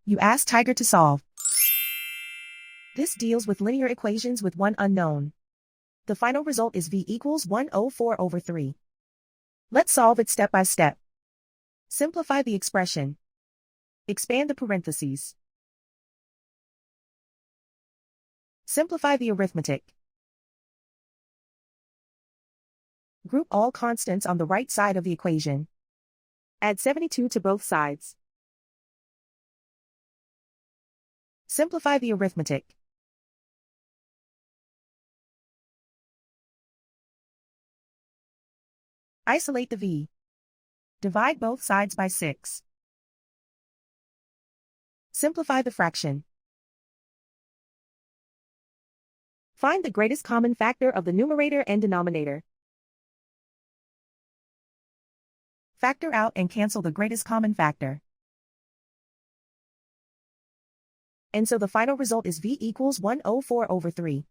You ask Tiger to solve. This deals with linear equations with one unknown. The final result is v equals 104/3. Let's solve it step by step. Simplify the expression. Expand the parentheses. Simplify the arithmetic. Group all constants on the right side of the equation. Add 72 to both sides. Simplify the arithmetic. Isolate the v. Divide both sides by 6. Simplify the fraction. Find the greatest common factor of the numerator and denominator. Factor out and cancel the greatest common factor. And so the final result is v equals 104/3.